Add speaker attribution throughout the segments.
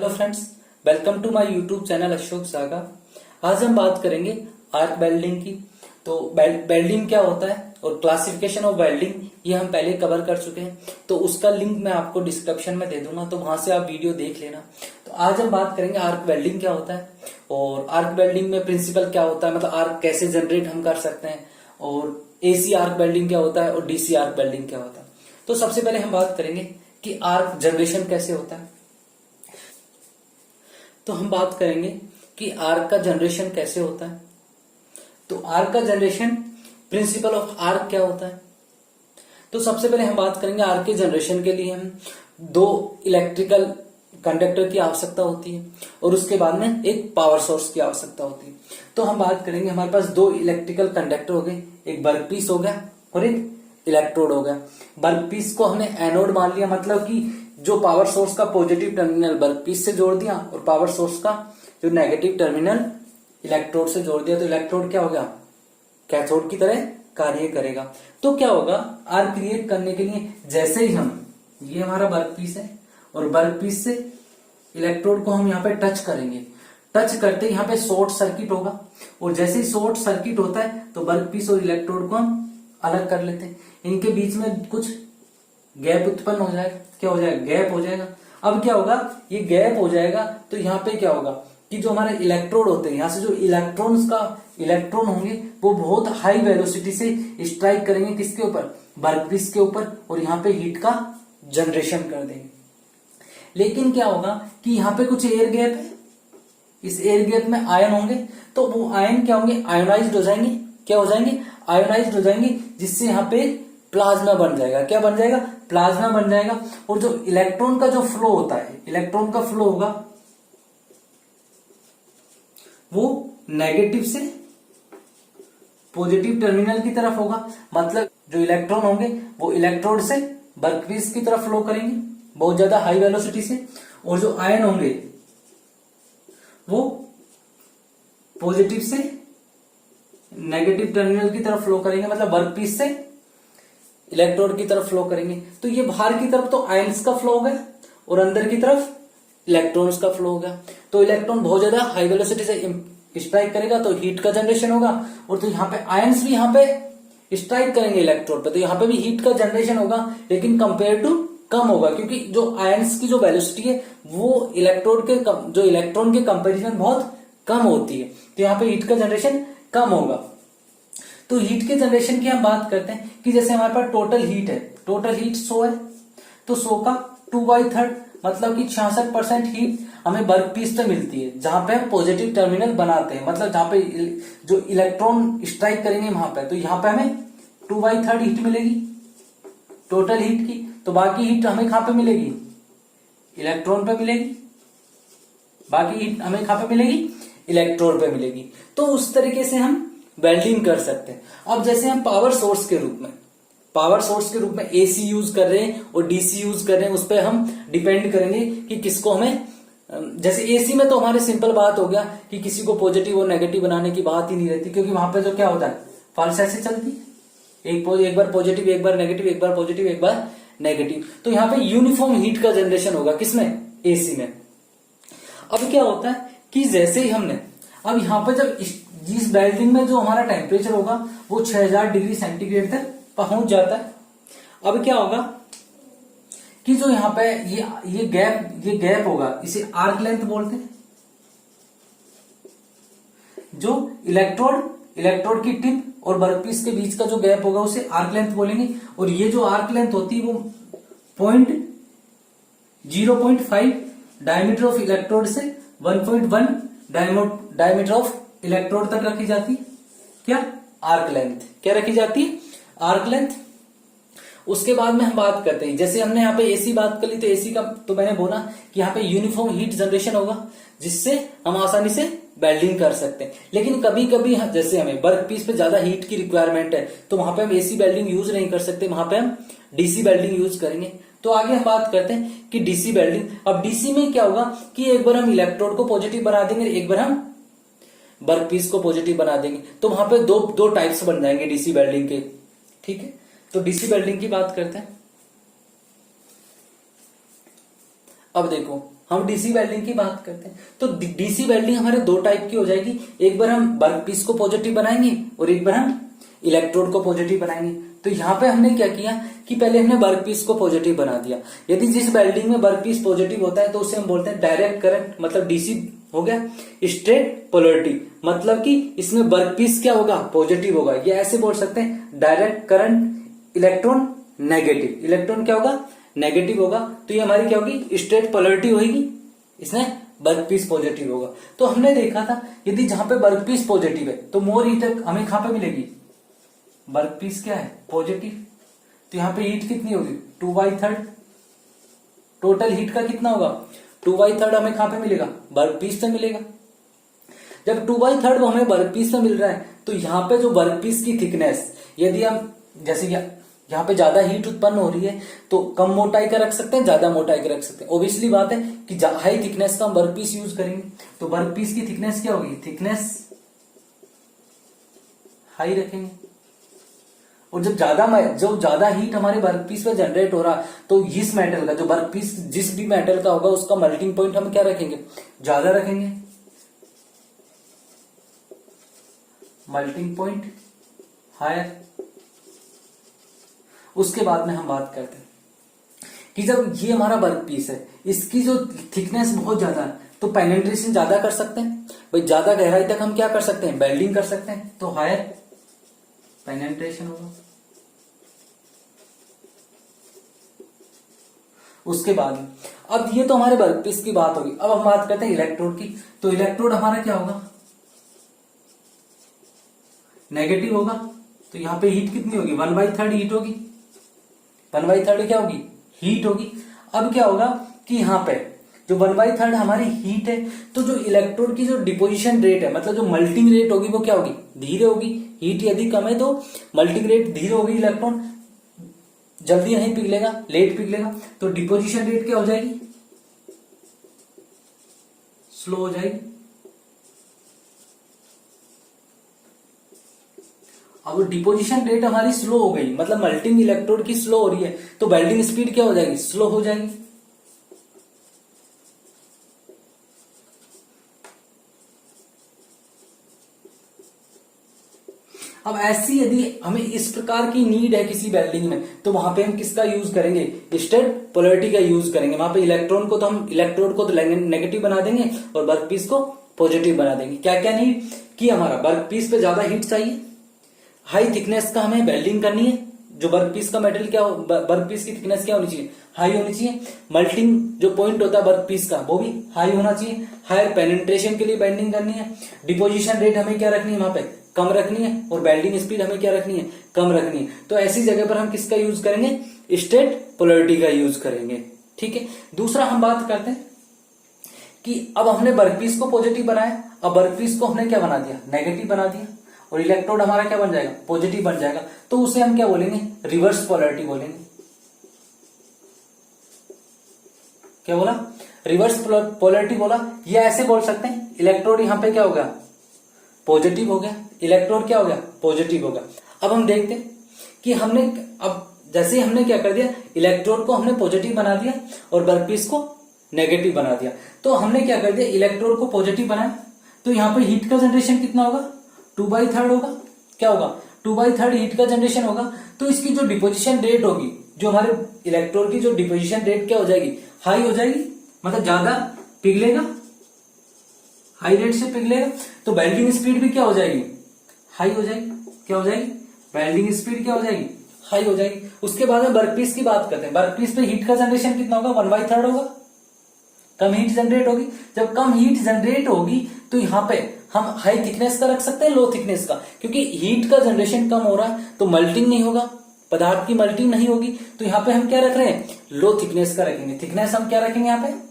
Speaker 1: Hello friends, welcome to my YouTube channel Ashok saga. आज हम बात करेंगे आर्क वेल्डिंग की। तो वेल्डिंग क्या होता है और क्लासिफिकेशन ऑफ वेल्डिंग ये हम पहले कवर कर चुके हैं, तो उसका लिंक मैं आपको डिस्क्रिप्शन में दे दूंगा, तो वहां से आप वीडियो देख लेना। तो आज हम बात करेंगे आर्क वेल्डिंग क्या होता है और आर्क वेल्डिंग में प्रिंसिपल क्या होता है, मतलब आर्क कैसे जनरेट हम कर सकते हैं, और एसी आर्क वेल्डिंग क्या होता है और डीसी आर्क वेल्डिंग क्या होता है। तो सबसे पहले हम बात करेंगे कि आर्क जनरेशन कैसे होता है। तो हम बात करेंगे कि आर्क का जनरेशन कैसे होता है। तो आर्क का जनरेशन, प्रिंसिपल ऑफ आर्क क्या होता है। तो सबसे पहले हम बात करेंगे आर्क के जनरेशन के लिए हम दो इलेक्ट्रिकल कंडक्टर की आवश्यकता होती है और उसके बाद में एक पावर सोर्स की आवश्यकता होती है। तो हम बात करेंगे, हमारे पास दो इलेक्ट्रिकल कंडक्टर हो गए, एक वर्कपीस हो गया और एक इलेक्ट्रोड हो गया। वर्कपीस को हमने एनोड मान लिया, मतलब कि जो पावर सोर्स का पॉजिटिव टर्मिनल वर्कपीस से जोड़ दिया और पावर सोर्स का जो नेगेटिव टर्मिनल इलेक्ट्रोड से जोड़ दिया, तो इलेक्ट्रोड क्या हो गया, कैथोड की तरह कार्य करेगा। तो क्या होगा, आर्क क्रिएट करने के लिए जैसे ही हम, ये हमारा वर्कपीस है और वर्कपीस से इलेक्ट्रोड को हम यहाँ पे टच करेंगे, टच करते ही यहाँ पे शॉर्ट सर्किट होगा और जैसे ही शॉर्ट सर्किट होता है तो वर्कपीस और इलेक्ट्रोड को हम अलग कर लेते हैं। इनके बीच में कुछ गैप उत्पन्न हो जाएगा, क्या हो जाएगा, गैप हो जाएगा। अब क्या होगा, ये गैप हो जाएगा तो यहाँ पे क्या होगा कि जो हमारे इलेक्ट्रोड होते हैं, यहाँ से जो इलेक्ट्रॉन होंगे वो बहुत हाई वेलोसिटी से स्ट्राइक करेंगे किसके ऊपर, वर्कपीस के ऊपर, और यहाँ पे हीट का जनरेशन कर देंगे। लेकिन क्या होगा कि यहाँ पे कुछ एयर गैप है, इस एयर गैप में आयन होंगे, तो वो आयन क्या होंगे, आयोनाइज्ड हो जाएंगे। क्या हो जाएंगे, आयोनाइज्ड हो जाएंगे, जिससे यहाँ पे प्लाज्मा बन जाएगा। क्या बन जाएगा, प्लाज्मा बन जाएगा। और जो इलेक्ट्रॉन का जो फ्लो होता है, इलेक्ट्रॉन का फ्लो होगा वो नेगेटिव से पॉजिटिव टर्मिनल की तरफ होगा, मतलब जो इलेक्ट्रॉन होंगे वो इलेक्ट्रोड से वर्कपीस की तरफ फ्लो करेंगे बहुत ज्यादा हाई वेलोसिटी से, और जो आयन होंगे वो पॉजिटिव से नेगेटिव टर्मिनल की तरफ फ्लो करेंगे, मतलब वर्कपीस से इलेक्ट्रोड की तरफ फ्लो करेंगे। तो ये बाहर की तरफ तो आयंस का फ्लो हो गया और अंदर की तरफ इलेक्ट्रॉन्स का फ्लो हो गया। तो इलेक्ट्रॉन बहुत ज्यादा हाई वेलोसिटी से स्ट्राइक करेगा तो हीट का जनरेशन होगा, और तो यहाँ पे आयंस भी यहाँ पे स्ट्राइक करेंगे इलेक्ट्रोड पे, तो यहाँ पे भी हीट का जनरेशन होगा, लेकिन कंपेयर टू कम होगा, क्योंकि जो आयंस की जो वेलोसिटी है वो इलेक्ट्रोड के जो इलेक्ट्रॉन के कंपेरिजन बहुत कम होती है, तो यहाँ पे हीट का जनरेशन कम होगा। तो हीट के जनरेशन की हम बात करते हैं कि जैसे हमारे पास टोटल हीट है, टोटल हीट 100 है, तो 100 का 2/3 मतलब कि 66% हीट हमें वर्कपीस पे मिलती है, जहां पे हम पॉजिटिव टर्मिनल बनाते हैं, मतलब जहां पे जो इलेक्ट्रॉन स्ट्राइक करेंगे वहां पे, तो यहाँ पे हमें 2/3 हीट मिलेगी टोटल हीट की। तो बाकी हीट हमें कहां पे मिलेगी, इलेक्ट्रॉन पे मिलेगी, बाकी हीट हमें कहां पे मिलेगी, इलेक्ट्रोड पे मिलेगी। तो उस तरीके से हम वेल्डिंग कर सकते हैं। अब जैसे हम पावर सोर्स के रूप में एसी यूज कर रहे हैं और डीसी यूज कर रहे हैं, उस पर हम डिपेंड करेंगे कि किसको हमें, जैसे एसी में तो हमारे सिंपल बात हो गया कि किसी को पॉजिटिव और नेगेटिव बनाने की बात ही नहीं रहती, क्योंकि वहां पे जो क्या होता है, पल्स ऐसे चलती है, एक बार पॉजिटिव एक बार नेगेटिव, एक बार पॉजिटिव एक बार नेगेटिव। तो यहाँ पे यूनिफॉर्म हीट का जनरेशन होगा, किसमें, एसी में। अब क्या होता है कि जैसे ही हमने, अब यहाँ पे जब इस वेल्डिंग में जो हमारा टेम्परेचर होगा वो 6000 डिग्री सेंटीग्रेड तक पहुंच जाता है। अब क्या होगा कि जो यहाँ पे ये गैप होगा, इसे आर्क लेंथ बोलते हैं। जो इलेक्ट्रोड की टिप और वर्कपीस के बीच का जो गैप होगा उसे आर्क लेंथ बोलेंगे, और ये जो आर्क लेंथ होती है वो 0.5 डायमीटर ऑफ इलेक्ट्रोड से 1.1 डायमीटर ऑफ इलेक्ट्रोड तक रखी जाती है। क्या, आर्क लेंथ, क्या रखी जाती है, आर्क लेंथ। उसके बाद में हम बात करते हैं, जैसे हमने यहाँ पे एसी बात कर ली, तो एसी का तो मैंने बोला कि यहाँ पे यूनिफॉर्म हीट जनरेशन होगा, जिससे हम आसानी से वेल्डिंग कर सकते हैं। लेकिन कभी कभी जैसे हमें वर्कपीस पे ज्यादा हीट की रिक्वायरमेंट है, तो वहां पे हम एसी वेल्डिंग यूज नहीं कर सकते, वहां पे हम डीसी वेल्डिंग यूज करेंगे। तो आगे हम बात करते हैं कि डीसी वेल्डिंग। अब डीसी में क्या होगा कि एक बार हम इलेक्ट्रोड को पॉजिटिव बना देंगे, एक बार हम वर्कपीस को पॉजिटिव बना देंगे, तो वहां पे दो टाइप्स बन जाएंगे डीसी वेल्डिंग के। ठीक है, तो डीसी वेल्डिंग की बात करते हैं। अब देखो, हम डीसी वेल्डिंग की बात करते हैं। तो डीसी वेल्डिंग हमारे दो टाइप की हो जाएगी, एक बार हम वर्क पीस को पॉजिटिव बनाएंगे और एक बार हम इलेक्ट्रोड को पॉजिटिव बनाएंगे। तो यहाँ पे हमने क्या किया कि पहले हमने वर्क पीस को पॉजिटिव बना दिया। यदि जिस वेल्डिंग में वर्क पीस पॉजिटिव होता है तो उसे हम बोलते हैं डायरेक्ट करंट, मतलब डीसी हो गया। स्ट्रेट पोलरिटी, मतलब कि इसमें वर्क पीस क्या होगा, पॉजिटिव होगा। ये ऐसे बोल सकते हैं direct current electron negative, electron क्या होगा, नेगेटिव होगा। तो ये हमारी क्या होगी, स्ट्रेट पोलरिटी होगी, इसमें वर्क पीस पॉजिटिव होगा। तो हमने देखा था यदि जहां पे वर्क पीस पॉजिटिव है तो मोर हीट हमें कहां पे मिलेगी, वर्क पीस क्या है, पॉजिटिव। तो यहाँ पे हीट कितनी होगी, 2/3। टोटल हीट का कितना होगा, 2/3 हमें कहां पे मिलेगा, वर्क पीस से मिलेगा। जब 2/3 हमें वर्क पीस से मिल रहा है तो यहाँ पे जो वर्क पीस की थिकनेस, यदि हम जैसे यहाँ पे ज्यादा हीट उत्पन्न हो रही है तो कम मोटाई का रख सकते हैं, ज्यादा मोटाई का रख सकते हैं। ओब्वियसली बात है कि हाई थिकनेस का हम वर्क पीस यूज करेंगे। तो वर्क पीस की थिकनेस क्या होगी, थिकनेस हाई रखेंगे। और जब ज्यादा हीट हमारे वर्क पीस पे जनरेट हो रहा तो इस मेटल का जो वर्क पीस जिस भी मेटल का होगा उसका मेल्टिंग पॉइंट हम क्या रखेंगे, ज्यादा रखेंगे, मेल्टिंग पॉइंट हायर। उसके बाद में हम बात करते हैं कि जब ये हमारा वर्क पीस है, इसकी जो थिकनेस बहुत ज्यादा है तो पेनिट्रेशन ज्यादा कर सकते हैं भाई, ज्यादा गहराई तक हम क्या कर सकते हैं, वेल्डिंग कर सकते हैं, तो हायर पेनिट्रेशन होगा। उसके बाद अब ये तो हमारे वर्क पीस की बात होगी। अब हम बात करते हैं इलेक्ट्रोड की। तो इलेक्ट्रोड हमारा क्या होगा, नेगेटिव होगा। तो यहां पे हीट कितनी होगी, 1/3 हीट होगी, 1/3 क्या होगी, हीट होगी। अब क्या होगा कि यहां पे जो 1/3 हमारी हीट है तो जो इलेक्ट्रोड की जो डिपोजिशन रेट है, मतलब जो मल्टिंग रेट होगी वो क्या होगी, धीरे होगी। हीट यदि कम है तो मल्टिंग रेट धीरे होगी, इलेक्ट्रॉन जल्दी नहीं पिघलेगा, लेट पिघलेगा। तो डिपोजिशन रेट क्या हो जाएगी, स्लो हो जाएगी। अब डिपोजिशन रेट हमारी स्लो हो गई, मतलब मल्टिंग इलेक्ट्रोड की स्लो हो रही है तो वेल्डिंग स्पीड क्या हो जाएगी, स्लो हो जाएगी। अब ऐसी यदि हमें इस प्रकार की नीड है किसी वेल्डिंग में तो वहां पे हम किसका यूज करेंगे, स्टेट पोलरिटी का यूज करेंगे। वहां पे इलेक्ट्रॉन को तो हम इलेक्ट्रोड को तो नेगेटिव बना देंगे और वर्क पीस को पॉजिटिव बना देंगे। क्या क्या नीड कि हमारा वर्क पीस पे ज्यादा हीट चाहिए, हाई थिकनेस का हमें वेल्डिंग करनी है, जो वर्क पीस का मेटेरियल क्या वर्क पीस की थिकनेस क्या होनी चाहिए, हाई होनी चाहिए। मल्टिंग जो पॉइंट होता है वर्क पीस का वो भी हाई होना चाहिए। हायर पेनिट्रेशन के लिए बेंडिंग करनी है। डिपोजिशन रेट हमें क्या रखनी है, वहां पे कम रखनी है और वेल्डिंग स्पीड हमें क्या रखनी है, कम रखनी है। तो ऐसी जगह पर हम किसका यूज करेंगे, स्टेट पोलरिटी का यूज करेंगे। ठीक है। दूसरा हम बात करते हैं कि अब हमने वर्क पीस को पॉजिटिव बनाया, अब वर्क पीस को हमने क्या बना दिया, नेगेटिव बना दिया और इलेक्ट्रोड हमारा क्या बन जाएगा, पॉजिटिव बन जाएगा। तो उसे हम क्या बोलेंगे, रिवर्स पोलरिटी बोलेंगे। क्या बोला, रिवर्स पोलरिटी बोला। या ऐसे बोल सकते हैं इलेक्ट्रोड यहां पे क्या होगा, पॉजिटिव हो गया, इलेक्ट्रोड क्या हो गया, पॉजिटिव होगा। अब हम देखते हैं कि हमने अब जैसे ही हमने क्या कर दिया, इलेक्ट्रोड को हमने पॉजिटिव बना दिया और वर्क पीस को नेगेटिव बना दिया। तो हमने क्या कर दिया, इलेक्ट्रोड को पॉजिटिव बनाया तो यहां पे हीट का जनरेशन कितना होगा, 2/3 होगा। क्या होगा, 2/3 हीट का जनरेशन होगा। तो इसकी जो डिपोजिशन रेट होगी, जो हमारे इलेक्ट्रोड की जो डिपोजिशन रेट क्या हो जाएगी, हाई हो जाएगी, मतलब ज्यादा पिघलेगा, हाई रेट से पिघलेगा। तो वेल्डिंग स्पीड भी क्या हो जाएगी, हाई हो जाएगी। क्या हो जाएगी, वेल्डिंग स्पीड क्या हो जाएगी, हाई हो जाएगी। उसके बाद में वर्क पीस की बात करते हैं। वर्क पीस पे हीट का जनरेशन कितना होगा, 1/3 होगा, कम हीट जनरेट होगी। जब कम हीट जनरेट होगी तो यहाँ पे हम हाई थिकनेस का रख सकते हैं, लो थिकनेस का, क्योंकि हीट का जनरेशन कम हो रहा है तो मल्टिंग नहीं होगा, पदार्थ की मल्टिंग नहीं होगी। तो यहाँ पे हम क्या रख रहे हैं, लो थिकनेस का रखेंगे। थिकनेस हम क्या रखेंगे, यहाँ पे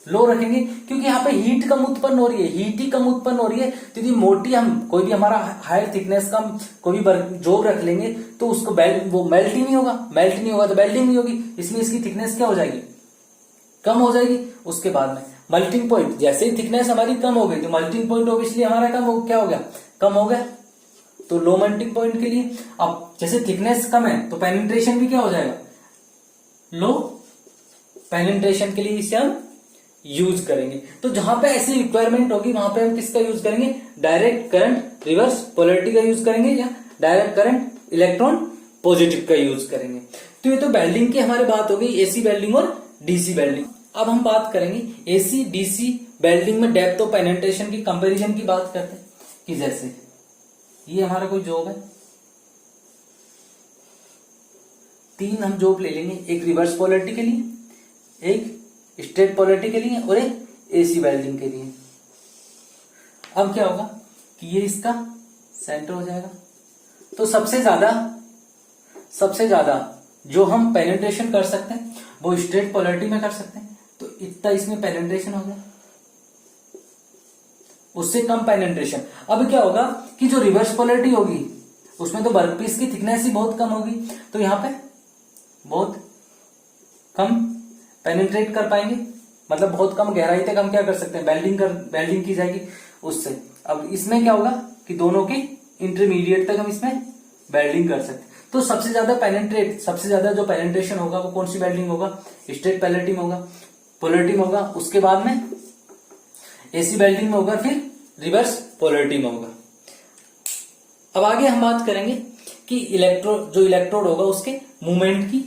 Speaker 1: लो रखेंगे, क्योंकि यहाँ पे हीट कम उत्पन्न हो रही है, हीट ही कम उत्पन्न हो रही है। यदि मोटी हम कोई भी हमारा हायर थिकनेस का कोई भी जॉब रख लेंगे तो उसको वो मेल्ट ही नहीं होगा, मेल्ट नहीं होगा तो वेल्डिंग नहीं होगी, इसमें इसकी थिकनेस क्या हो जाएगी, कम हो जाएगी। उसके बाद में मल्टिंग पॉइंट, जैसे ही थिकनेस हमारी कम हो गई तो मल्टिंग पॉइंट ऑब्वियसली हमारा क्या हो गया, कम हो गया। तो लो मल्टिंग पॉइंट के लिए अब जैसे थिकनेस कम है तो पेनिट्रेशन भी क्या हो जाएगा, लो पेनिट्रेशन के लिए इसे हम यूज करेंगे। तो जहां पे ऐसी रिक्वायरमेंट होगी वहां पे हम किसका यूज करेंगे, डायरेक्ट करंट रिवर्स पोलैरिटी का यूज करेंगे या डायरेक्ट करंट इलेक्ट्रॉन पॉजिटिव का यूज करेंगे। तो ये तो वेल्डिंग की हमारी बात हो गई, एसी वेल्डिंग और डीसी वेल्डिंग। अब हम बात करेंगे एसी डीसी वेल्डिंग में डेप्थ ऑफ पेनिट्रेशन की कंपैरिजन की बात करते हैं कि जैसे ये हमारा कोई जॉब है, 3 हम जॉब ले लेंगे, एक रिवर्स पोलैरिटी के लिए, एक स्ट्रेट पोलैरिटी के लिए और एक एसी वेल्डिंग के लिए। अब क्या होगा कि ये इसका सेंटर हो जाएगा। तो सबसे ज्यादा जो हम पेनिट्रेशन कर सकते हैं वो स्ट्रेट पोलैरिटी में कर सकते हैं, तो इतना इसमें पेनिट्रेशन हो गया, उससे कम पेनिट्रेशन। अब क्या होगा कि जो रिवर्स पोलैरिटी होगी उसमें तो वर्कपीस की थिकनेस ही बहुत कम होगी, तो यहां पे बहुत कम पेनिट्रेट कर पाएंगे, मतलब बहुत कम गहराई तक हम क्या कर सकते हैं, वेल्डिंग की जाएगी उससे। अब इसमें क्या होगा कि दोनों के इंटरमीडिएट तक हम इसमें वेल्डिंग कर सकते हैं। तो सबसे ज्यादा जो पेनिट्रेशन होगा वो कौन सी वेल्डिंग होगा, स्ट्रेट पोलैरिटी में होगा, उसके बाद में एसी वेल्डिंग में होगा, फिर रिवर्स पोलैरिटी में होगा। अब आगे हम बात करेंगे कि इलेक्ट्रोड होगा उसके मूवमेंट की,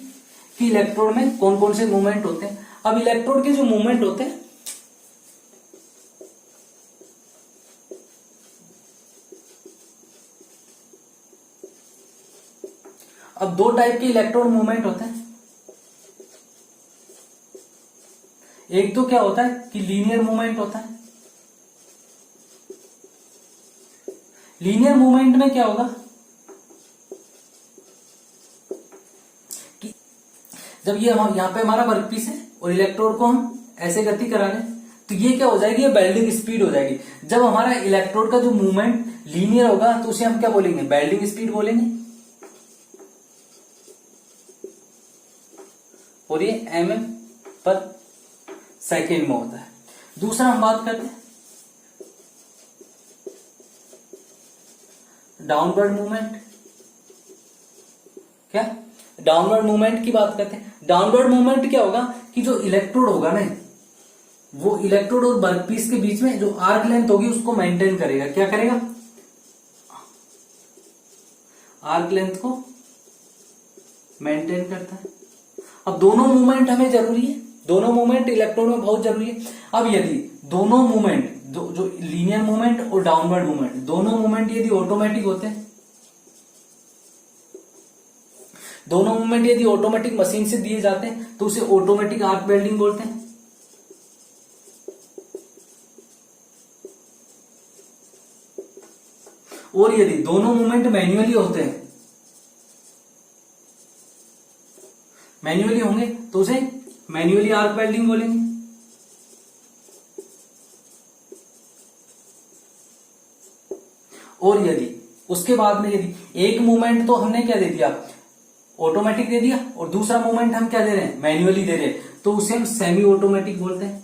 Speaker 1: कि इलेक्ट्रोड में कौन कौन से मूवमेंट होते हैं। अब इलेक्ट्रोड के जो मूवमेंट होते हैं अब 2 टाइप के इलेक्ट्रोड मूवमेंट होते हैं। एक तो क्या होता है कि लीनियर मूवमेंट होता है। लीनियर मूवमेंट में क्या होगा कि जब ये यहां पे हमारा वर्कपीस है और इलेक्ट्रोड को हम ऐसे गति करा रहे हैं, तो ये क्या हो जाएगी, ये वेल्डिंग स्पीड हो जाएगी। जब हमारा इलेक्ट्रोड का जो मूवमेंट लीनियर होगा तो उसे हम क्या बोलेंगे, वेल्डिंग स्पीड बोलेंगे, और ये mm पर सेकेंड में होता है। दूसरा हम बात करते हैं डाउनवर्ड मूवमेंट। क्या डाउनवर्ड मूवमेंट की बात करते हैं। डाउनवर्ड मूवमेंट क्या होगा कि जो इलेक्ट्रोड होगा ना, वो इलेक्ट्रोड और वर्कपीस के बीच में जो आर्क लेंथ होगी उसको मेंटेन करेगा। क्या करेगा, आर्क लेंथ को मेंटेन करता है। अब दोनों मूवमेंट हमें जरूरी है, दोनों मूवमेंट इलेक्ट्रोड में बहुत जरूरी है। अब यदि दोनों मूवमेंट जो लीनियर मूवमेंट और डाउनवर्ड मूवमेंट, दोनों मूवमेंट यदि ऑटोमेटिक होते हैं, दोनों मूवमेंट यदि ऑटोमेटिक मशीन से दिए जाते हैं तो उसे ऑटोमेटिक आर्क वेल्डिंग बोलते हैं। और यदि दोनों मूवमेंट मैन्युअली होते हैं, मैन्युअली होंगे तो उसे मैन्युअली आर्क वेल्डिंग बोलेंगे। और यदि उसके बाद में यदि एक मूवमेंट तो हमने क्या दे दिया, ऑटोमेटिक दे दिया, और दूसरा मूवमेंट हम क्या दे रहे हैं, मैन्युअली दे रहे हैं, तो उसे हम सेमी ऑटोमेटिक बोलते हैं।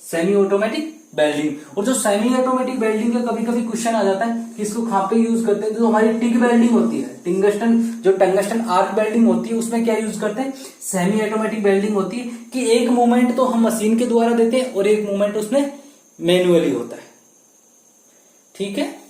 Speaker 1: Semi automatic welding. और जो सेमी ऑटोमेटिक वेल्डिंग का कभी कभी क्वेश्चन आ जाता है कि इसको कहां पे यूज करते हैं, जो हमारी टिग वेल्डिंग होती है, टंगस्टन आर्क वेल्डिंग होती है, उसमें क्या यूज करते हैं, सेमी ऑटोमेटिक वेल्डिंग होती है कि एक मूवमेंट तो हम मशीन के द्वारा देते हैं और एक मूवमेंट उसमें मैन्युअली होता है। ठीक है।